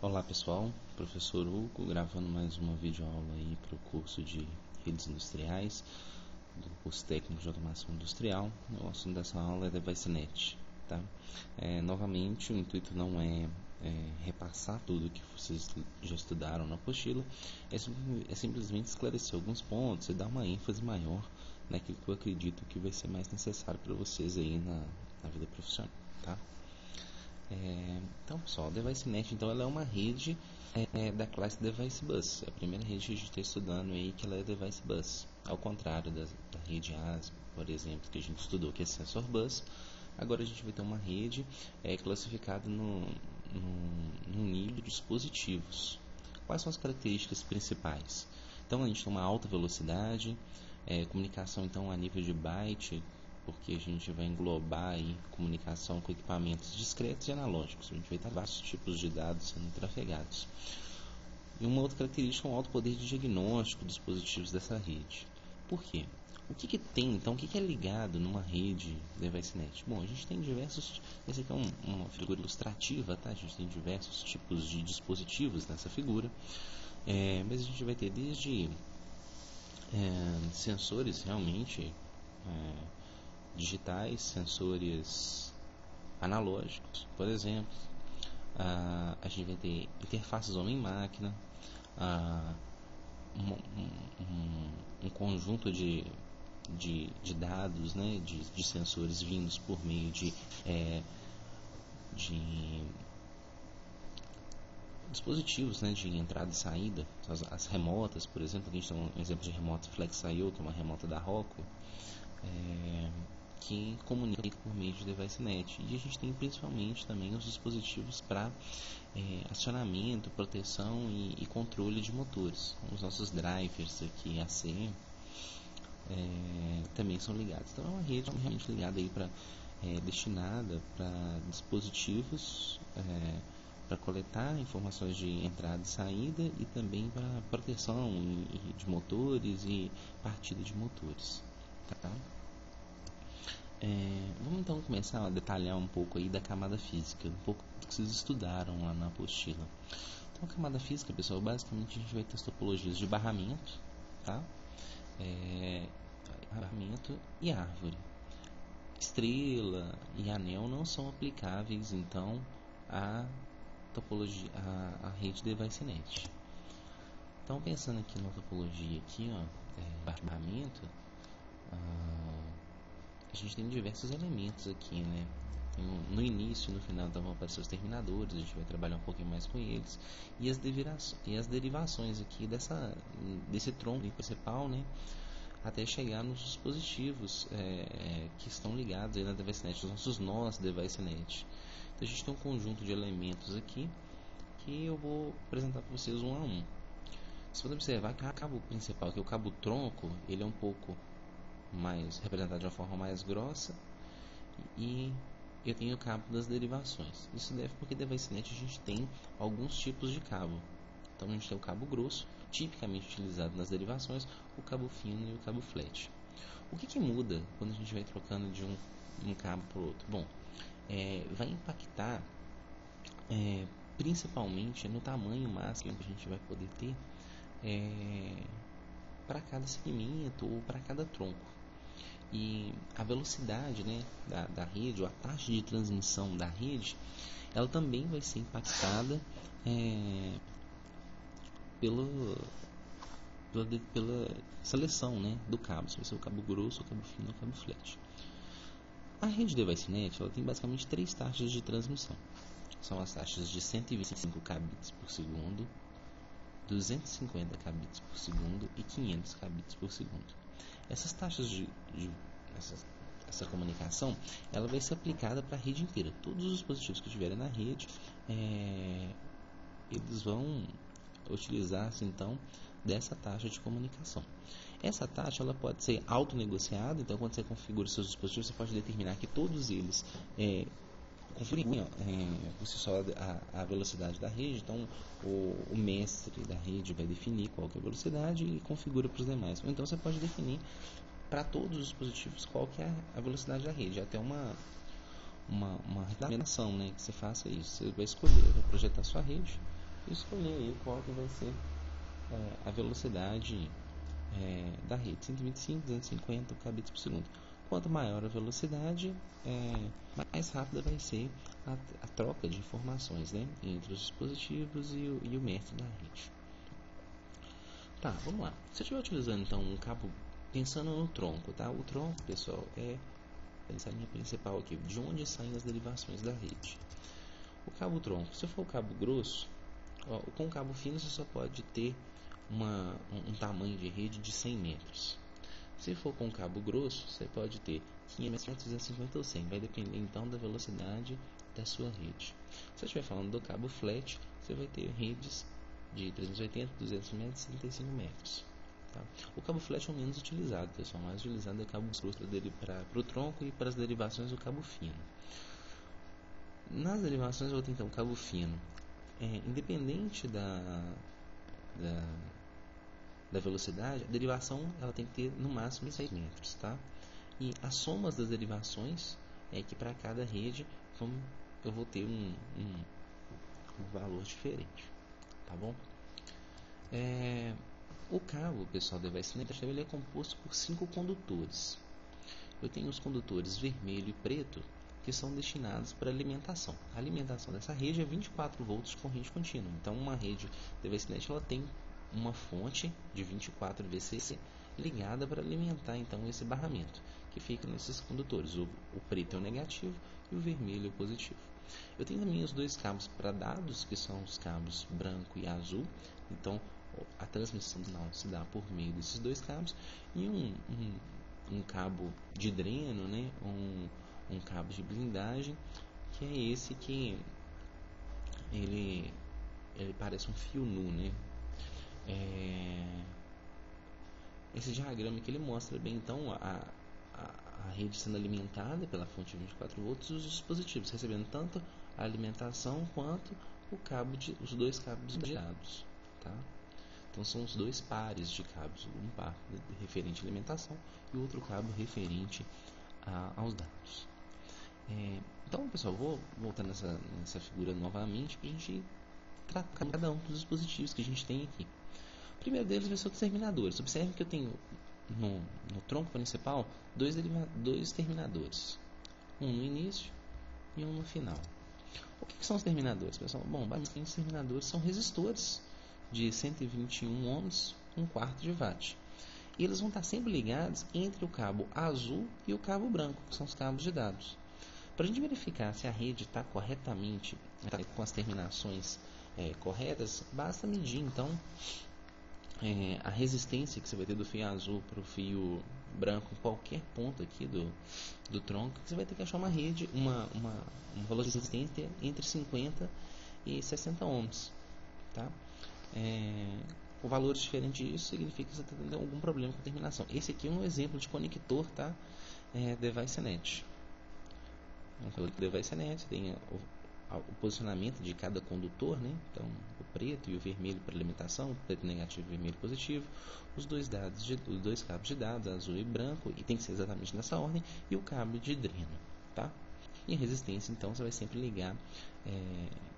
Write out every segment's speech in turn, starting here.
Olá pessoal, professor Hugo gravando mais uma videoaula aí para o curso de redes industriais do curso técnico de automação industrial. O assunto dessa aula é DeviceNet, tá? Novamente, o intuito não é repassar tudo que vocês já estudaram na apostila, é simplesmente esclarecer alguns pontos e dar uma ênfase maior naquilo que eu acredito que vai ser mais necessário para vocês aí na vida profissional, tá? Então pessoal, a DeviceNet então, ela é uma rede da classe Device Bus. É a primeira rede que a gente está estudando aí que ela é Device Bus, ao contrário da rede ASP, por exemplo, que a gente estudou, que é Sensor Bus. Agora a gente vai ter uma rede classificada no nível de dispositivos. Quais são as características principais? Então a gente tem uma alta velocidade, comunicação então a nível de byte, porque a gente vai englobar aí comunicação com equipamentos discretos e analógicos. A gente vai ter vários tipos de dados sendo trafegados. E uma outra característica é um alto poder de diagnóstico dos dispositivos dessa rede. Por quê? O que tem, então, o que é ligado numa rede DeviceNet? Bom, a gente tem diversos... Essa aqui é uma figura ilustrativa, tá? A gente tem diversos tipos de dispositivos nessa figura. Mas a gente vai ter desde sensores realmente... digitais, sensores analógicos, por exemplo. A gente vai ter interfaces homem-máquina, um conjunto de dados, né, de sensores vindos por meio de dispositivos, né, de entrada e saída, as remotas, por exemplo. A gente tem um exemplo de remota FlexIO, que é uma remota da Rockwell, que comunica por meio de DeviceNet. E a gente tem principalmente também os dispositivos para acionamento, proteção e controle de motores. Os nossos drivers aqui, AC, também são ligados. Então é uma rede realmente ligada aí destinada para dispositivos, para coletar informações de entrada e saída e também para proteção de motores e partida de motores. Tá? Vamos então começar a detalhar um pouco aí da camada física, um pouco do que vocês estudaram lá na apostila. Então, a camada física, pessoal, basicamente a gente vai ter as topologias de barramento, tá? Barramento e árvore. Estrela e anel não são aplicáveis, então, à topologia, à rede DeviceNet. Então, pensando aqui na topologia aqui, barramento, a gente tem diversos elementos aqui, né? No início e no final vão aparecer os terminadores, a gente vai trabalhar um pouquinho mais com eles, e as derivações aqui desse tronco principal, né? Até chegar nos dispositivos que estão ligados aí na DeviceNet, os nossos nós DeviceNet. Então a gente tem um conjunto de elementos aqui que eu vou apresentar para vocês um a um. Você pode observar que o cabo principal, que é o cabo tronco, ele é um pouco mais representado de uma forma mais grossa, e eu tenho o cabo das derivações. Isso deve porque DeviceNet a gente tem alguns tipos de cabo. Então a gente tem o cabo grosso, tipicamente utilizado nas derivações, o cabo fino e o cabo flat. O que muda quando a gente vai trocando de um cabo para o outro? Bom, vai impactar principalmente no tamanho máximo que a gente vai poder ter para cada segmento ou para cada tronco. E a velocidade, né, da rede, ou a taxa de transmissão da rede, ela também vai ser impactada pela seleção, né, do cabo, se vai ser o cabo grosso, o cabo fino ou o cabo flat. A rede DeviceNet, ela tem basicamente 3 taxas de transmissão. São as taxas de 125 kbps por segundo, 250 kbps por segundo e 500 kbps por segundo. Essas taxas essa comunicação, ela vai ser aplicada para a rede inteira. Todos os dispositivos que estiverem na rede, eles vão utilizar-se então dessa taxa de comunicação. Essa taxa ela pode ser autonegociada, então quando você configura seus dispositivos, você pode determinar que todos eles configuram por si só a velocidade da rede. Então o mestre da rede vai definir qual que é a velocidade e configura para os demais. Ou então você pode definir para todos os dispositivos qual que é a velocidade da rede. Até uma recomendação, né, que você faça isso. Você vai escolher, vai projetar sua rede e escolher aí qual que vai ser a velocidade da rede, 125, 250 kbps por segundo. Quanto maior a velocidade, mais rápida vai ser a troca de informações, né, entre os dispositivos e o mestre da rede. Tá, vamos lá. Se eu estiver utilizando então um cabo, pensando no tronco, tá? O tronco, pessoal, essa linha principal aqui, de onde saem as derivações da rede. O cabo tronco, se for o cabo grosso, com o cabo fino você só pode ter um tamanho de rede de 100 metros. Se for com cabo grosso, você pode ter 500 metros, 250 ou 100. Vai depender então da velocidade da sua rede. Se eu estiver falando do cabo flat, você vai ter redes de 380, 200 metros e 75 metros. Tá? O cabo flat é o menos utilizado, pessoal. O mais utilizado é o cabo grosso para o tronco e para as derivações o cabo fino. Nas derivações eu vou ter então o cabo fino. Independente da velocidade, a derivação ela tem que ter no máximo 6 metros, tá? E as somas das derivações é que para cada rede eu vou ter um valor diferente, tá bom? O cabo, pessoal, do device-net ele é composto por 5 condutores. Eu tenho os condutores vermelho e preto, que são destinados para alimentação. A alimentação dessa rede é 24 volts de corrente contínua. Então, uma rede device-net ela tem uma fonte de 24 VCC ligada para alimentar então esse barramento, que fica nesses condutores. O preto é o negativo e o vermelho é o positivo. Eu tenho também os dois cabos para dados, que são os cabos branco e azul. Então, a transmissão se dá por meio desses dois cabos, e um cabo de dreno, né? Um cabo de blindagem, que é esse que ele parece um fio nu, né? Esse diagrama que ele mostra bem então a rede sendo alimentada pela fonte de 24 volts e os dispositivos recebendo tanto a alimentação quanto os dois cabos de dados, tá? Então são os dois pares de cabos, um par referente à alimentação e o outro cabo referente aos dados. Então, pessoal, vou voltar nessa figura novamente para a gente tratar cada um dos dispositivos que a gente tem aqui. O primeiro deles vai ser os terminadores. Observe que eu tenho no tronco principal dois terminadores, um no início e um no final. O que são os terminadores, pessoal? Bom, basicamente os terminadores são resistores de 121 ohms, 1/4 de watt. E eles vão estar sempre ligados entre o cabo azul e o cabo branco, que são os cabos de dados. Para a gente verificar se a rede está corretamente, com as terminações corretas, basta medir então a resistência que você vai ter do fio azul para o fio branco em qualquer ponto aqui do tronco. Você vai ter que achar uma rede, um valor de resistência entre 50 e 60 ohms, tá? O valor diferente disso significa que você está tendo algum problema com a terminação. Esse aqui é um exemplo de conector, tá? Device-net. Então, o device-net tem o posicionamento de cada condutor, né? Então, o preto e o vermelho para alimentação, o preto negativo e o vermelho positivo, os dois cabos de dados, azul e branco, e tem que ser exatamente nessa ordem, e o cabo de dreno, tá? E a resistência, então, você vai sempre ligar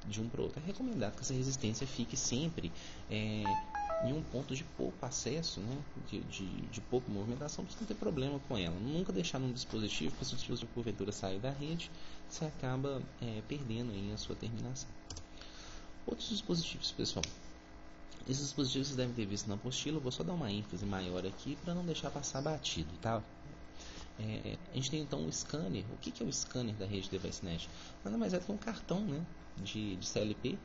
de um para o outro. É recomendado que essa resistência fique sempre em um ponto de pouco acesso, né? de pouca movimentação, para você não ter problema com ela. Nunca deixar num dispositivo, porque se o dispositivo porventura sair da rede, você acaba perdendo aí a sua terminação. Outros dispositivos, pessoal. Esses dispositivos vocês devem ter visto na apostila. Eu vou só dar uma ênfase maior aqui para não deixar passar batido, tá? A gente tem então o scanner. O que é o scanner da rede device-net? Nada mais é do que um cartão, né, de CLP.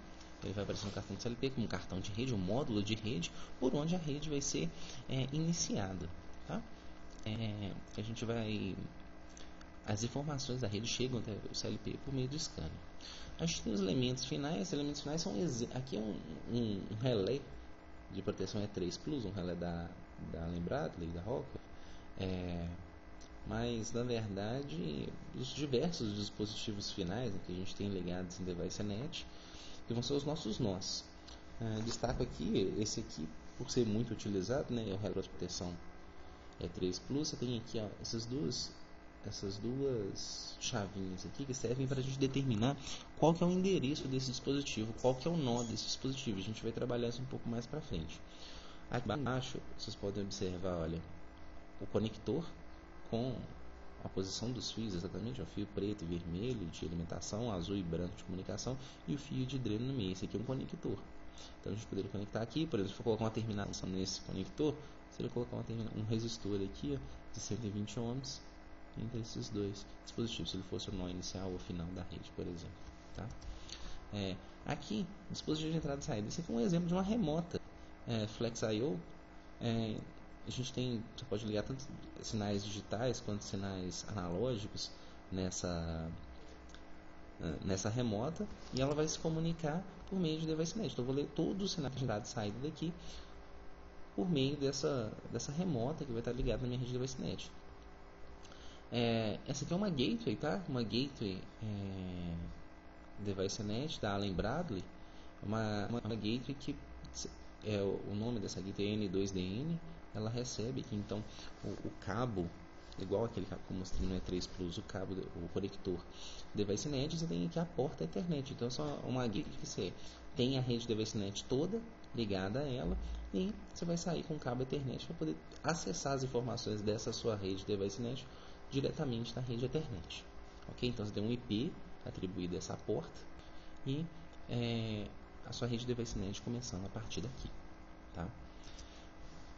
Ele vai aparecer um cartão de CLP como um cartão de rede, um módulo de rede, por onde a rede vai ser iniciada, tá? A gente vai... As informações da rede chegam até o CLP por meio do scanner. A gente tem os elementos finais. Os elementos finais são... Aqui é um relé de proteção E3 Plus, um relé da Allen Bradley, da Rockwell. Mas, na verdade, os diversos dispositivos finais que a gente tem ligados em device-net, que vão ser os nossos nós. Destaco aqui, esse aqui, por ser muito utilizado, né, é o relé de proteção E3 Plus. Você tem aqui essas duas essas duas chavinhas aqui que servem para a gente determinar qual que é o endereço desse dispositivo, qual que é o nó desse dispositivo. A gente vai trabalhar isso um pouco mais para frente. Aqui embaixo vocês podem observar, olha, o conector com a posição dos fios exatamente, o fio preto e vermelho de alimentação, azul e branco de comunicação e o fio de dreno no meio. Esse aqui é um conector. Então a gente poderia conectar aqui, por exemplo, se for colocar uma terminação nesse conector, seria colocar um resistor aqui, ó, de 120 ohms entre esses dois dispositivos, se ele fosse o nó inicial ou final da rede, por exemplo. Tá? Aqui, dispositivo de entrada e saída. Esse aqui é um exemplo de uma remota Flex I/O. Você pode ligar tanto sinais digitais quanto sinais analógicos nessa remota, e ela vai se comunicar por meio de DeviceNet. Então eu vou ler todos os sinais de entrada e saída daqui por meio dessa remota que vai estar ligada na minha rede DeviceNet. Essa aqui é uma gateway, tá? Uma gateway DeviceNet da Allen Bradley. Uma gateway que o nome dessa gateway é N2DN. Ela recebe aqui então o cabo, igual aquele cabo que eu mostrei no E3 Plus, o conector DeviceNet. Você tem aqui a porta Ethernet. Então é só uma gateway que você tem a rede DeviceNet toda ligada a ela, e você vai sair com o cabo Ethernet para poder acessar as informações dessa sua rede DeviceNet diretamente da rede Ethernet. Ok? Então você tem um IP atribuído a essa porta e a sua rede DeviceNet começando a partir daqui. Tá?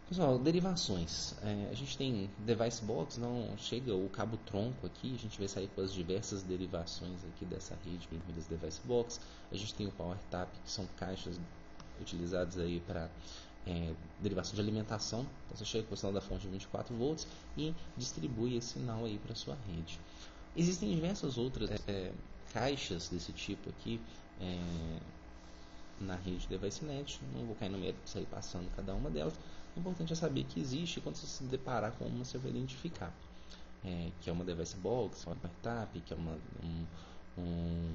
Pessoal, derivações. A gente tem Device Box, não chega o cabo tronco aqui, a gente vai sair com as diversas derivações aqui dessa rede das Device Box. A gente tem o Power Tap, que são caixas utilizadas aí para derivação de alimentação. Então você chega com o sinal da fonte de 24 volts e distribui esse sinal aí para sua rede. Existem diversas outras caixas desse tipo aqui na rede DeviceNet. Não vou cair no mérito de sair passando cada uma delas. O importante é saber que existe, e quando você se deparar com uma, você vai identificar. Que é uma Device Box, uma TAP, que é um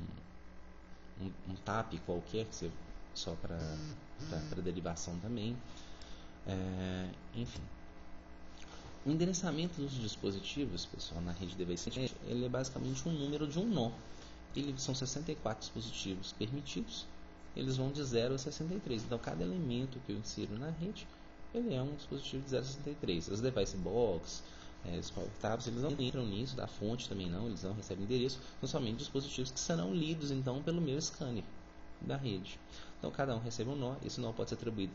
TAP qualquer, que você, só para derivação também. Enfim. O endereçamento dos dispositivos, pessoal, na rede DeviceNet, ele é basicamente um número de um nó. São 64 dispositivos permitidos. Eles vão de 0 a 63. Então, cada elemento que eu insiro na rede, ele é um dispositivo de 0 a 63. As Device Box, os Power Tabs, eles não entram nisso, da fonte também não, eles não recebem endereço. São somente dispositivos que serão lidos, então, pelo meu scanner da rede. Então, cada um recebe um nó. Esse nó pode ser atribuído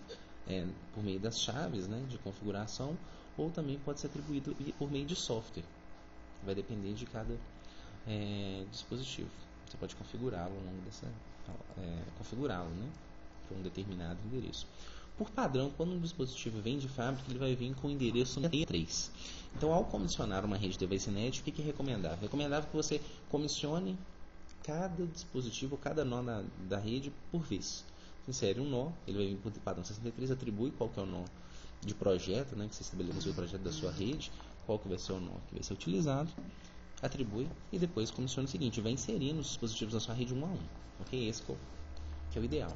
por meio das chaves, né, de configuração, ou também pode ser atribuído por meio de software. Vai depender de cada dispositivo. Você pode configurá-lo ao longo configurá-lo, né, para um determinado endereço. Por padrão, quando um dispositivo vem de fábrica, ele vai vir com o endereço 63. Então, ao comissionar uma rede DeviceNet, o que é recomendável? É recomendável que você comissione cada dispositivo, cada nó da rede por vez. Você insere um nó, ele vai vir por padrão 63, atribui qual que é o nó de projeto, né, que você estabeleceu o projeto da sua rede, qual que vai ser o nó que vai ser utilizado, atribui e depois comissiona o seguinte, vai inserindo os dispositivos na sua rede um a um. Ok? Esse que é o ideal.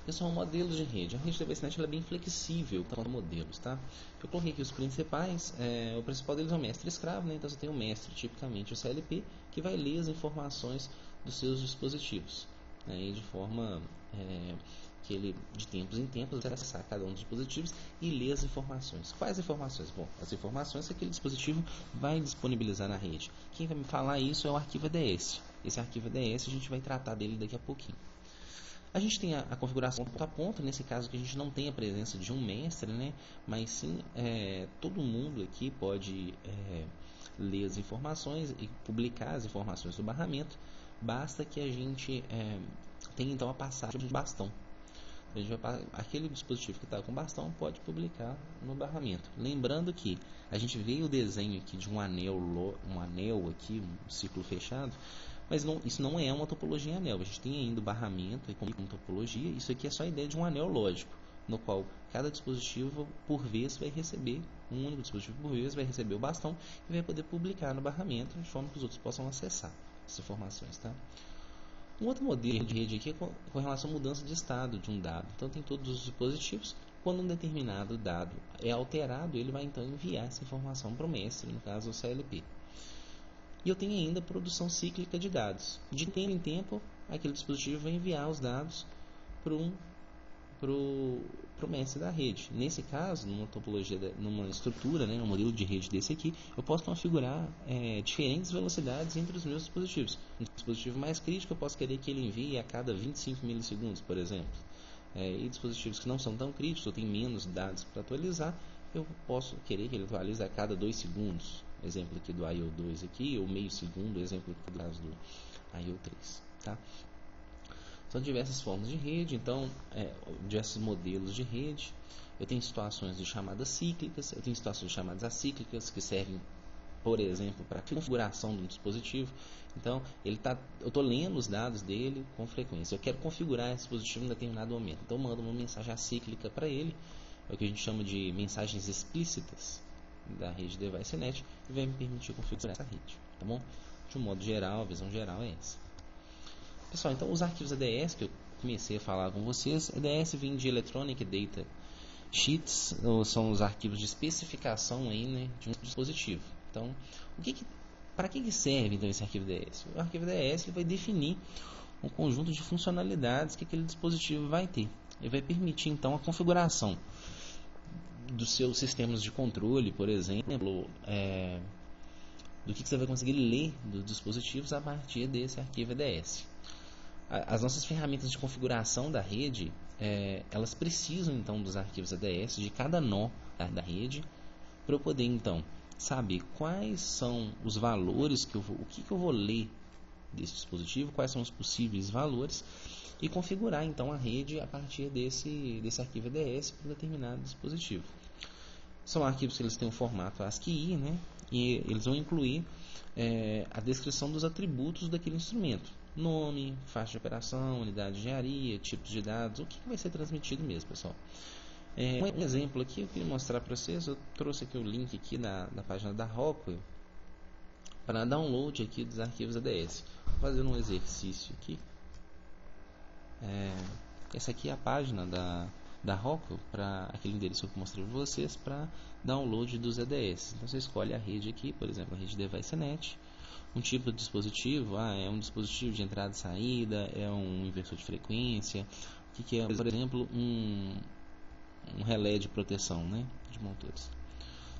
Pessoal, modelos de rede. A rede DeviceNet é bem flexível quanto a modelos, tá? Eu coloquei aqui os principais. O principal deles é o mestre-escravo, né? Então você tem o mestre, tipicamente o CLP, que vai ler as informações dos seus dispositivos, né? E de forma que ele, de tempos em tempos, vai acessar cada um dos dispositivos e ler as informações. Quais informações? Bom, as informações que aquele dispositivo vai disponibilizar na rede. Quem vai me falar isso é o arquivo EDS. Esse arquivo EDS a gente vai tratar dele daqui a pouquinho. A gente tem a configuração ponto a ponto, nesse caso que a gente não tem a presença de um mestre, né? Mas sim todo mundo aqui pode ler as informações e publicar as informações do barramento. Basta que a gente tenha então a passagem de bastão. Aquele dispositivo que está com bastão pode publicar no barramento. Lembrando que a gente vê o desenho aqui de um anel aqui, um ciclo fechado. Mas isso não é uma topologia anel. A gente tem ainda o barramento como topologia. Isso aqui é só a ideia de um anel lógico, no qual cada dispositivo por vez vai receber, um único dispositivo por vez vai receber o bastão e vai poder publicar no barramento de forma que os outros possam acessar essas informações. Tá? Um outro modelo de rede aqui é com relação à mudança de estado de um dado. Então tem todos os dispositivos Quando um determinado dado é alterado, ele vai então enviar essa informação para o mestre, no caso o CLP. E eu tenho ainda produção cíclica de dados. De tempo em tempo, aquele dispositivo vai enviar os dados para o mestre da rede. Nesse caso, numa topologia, numa estrutura, né, um modelo de rede desse aqui, eu posso configurar diferentes velocidades entre os meus dispositivos. Um dispositivo mais crítico, eu posso querer que ele envie a cada 25 milissegundos, por exemplo. E dispositivos que não são tão críticos, ou têm menos dados para atualizar, eu posso querer que ele atualize a cada 2 segundos. Exemplo aqui do IO2 aqui, ou meio segundo, exemplo aqui do caso do IO3. Tá? São diversas formas de rede, então, diversos modelos de rede. Eu tenho situações de chamadas cíclicas, eu tenho situações de chamadas acíclicas, que servem, por exemplo, para a configuração de um dispositivo. Então, eu estou lendo os dados dele com frequência. Eu quero configurar esse dispositivo em determinado momento. Então, eu mando uma mensagem acíclica para ele, é o que a gente chama de mensagens explícitas da rede DeviceNet, e vai me permitir configurar essa rede. Tá bom? De um modo geral, a visão geral é essa. Pessoal, então os arquivos EDS que eu comecei a falar com vocês, EDS vem de Electronic Data Sheets, ou são os arquivos de especificação aí, né, de um dispositivo. Então, para que serve então esse arquivo EDS? O arquivo EDS ele vai definir um conjunto de funcionalidades que aquele dispositivo vai ter. Ele vai permitir então a configuração dos seus sistemas de controle, por exemplo, do que você vai conseguir ler dos dispositivos a partir desse arquivo EDS. As nossas ferramentas de configuração da rede, elas precisam então dos arquivos EDS de cada nó da rede, para eu poder então saber quais são os valores o que eu vou ler desse dispositivo, quais são os possíveis valores, e configurar então a rede a partir desse arquivo EDS para um determinado dispositivo. São arquivos que eles têm um formato ASCII, né? E eles vão incluir a descrição dos atributos daquele instrumento. Nome, faixa de operação, unidade de engenharia, tipos de dados, o que vai ser transmitido mesmo, pessoal. Um exemplo aqui eu queria mostrar para vocês, eu trouxe aqui o link aqui da página da Rockwell para download aqui dos arquivos EDS. Vou fazer um exercício aqui. Essa aqui é a página da Rockwell, para aquele endereço que eu mostrei para vocês, para download dos EDS. Então você escolhe a rede aqui, por exemplo, a rede DeviceNet. Um tipo de dispositivo, é um dispositivo de entrada e saída, é um inversor de frequência, o que é, por exemplo, um relé de proteção, né, de motores.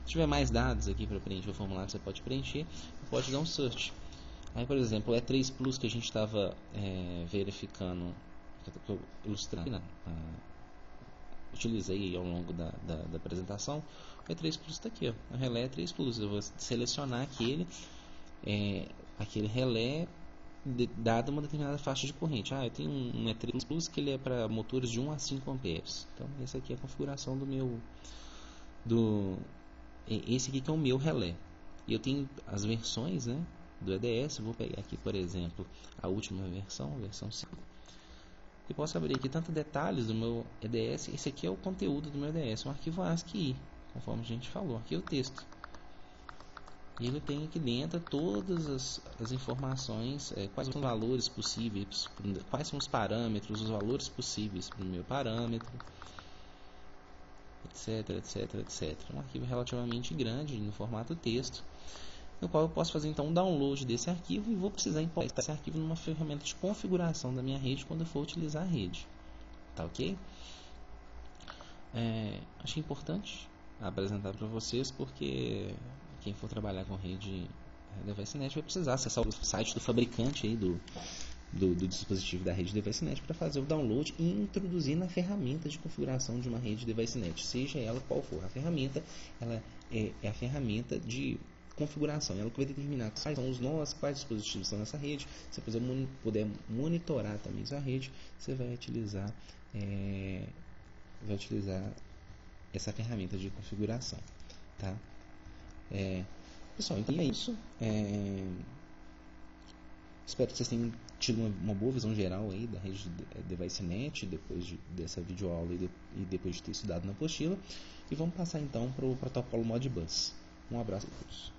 Se tiver mais dados aqui para preencher o formulário, você pode preencher, pode dar um search. Aí, por exemplo, o E3 Plus que a gente estava verificando, que eu ilustrando, utilizei ao longo da apresentação, o E3 Plus está aqui, ó, o relé E3 Plus. Eu vou selecionar aquele relé dada uma determinada faixa de corrente. Eu tenho um E3 Plus que ele é para motores de 1 a 5 amperes. Então essa aqui é a configuração esse aqui que é o meu relé. E eu tenho as versões, né, do EDS. Eu vou pegar aqui, por exemplo, a última versão, a versão 5. E posso abrir aqui tanto detalhes do meu EDS. Esse aqui é o conteúdo do meu EDS, um arquivo ASCII, conforme a gente falou. Aqui é o texto. E ele tem aqui dentro todas as informações, quais são os valores possíveis, quais são os parâmetros, os valores possíveis para o meu parâmetro, etc, etc, etc. Um arquivo relativamente grande, no formato texto, no qual eu posso fazer então um download desse arquivo e vou precisar importar esse arquivo numa ferramenta de configuração da minha rede quando eu for utilizar a rede. Tá ok? Acho importante apresentar para vocês, porque quem for trabalhar com rede DeviceNet vai precisar acessar o site do fabricante aí do dispositivo da rede DeviceNet para fazer o download e introduzir na ferramenta de configuração de uma rede DeviceNet, seja ela qual for. A ferramenta ela é a ferramenta de configuração, ela que vai determinar quais são os nós, quais dispositivos estão nessa rede. Se você puder monitorar também sua rede, você vai utilizar essa ferramenta de configuração, tá? Pessoal, então é isso. Espero que vocês tenham tido uma boa visão geral aí da rede DeviceNet depois dessa videoaula e depois de ter estudado na apostila. E vamos passar então para o protocolo Modbus. Um abraço a todos.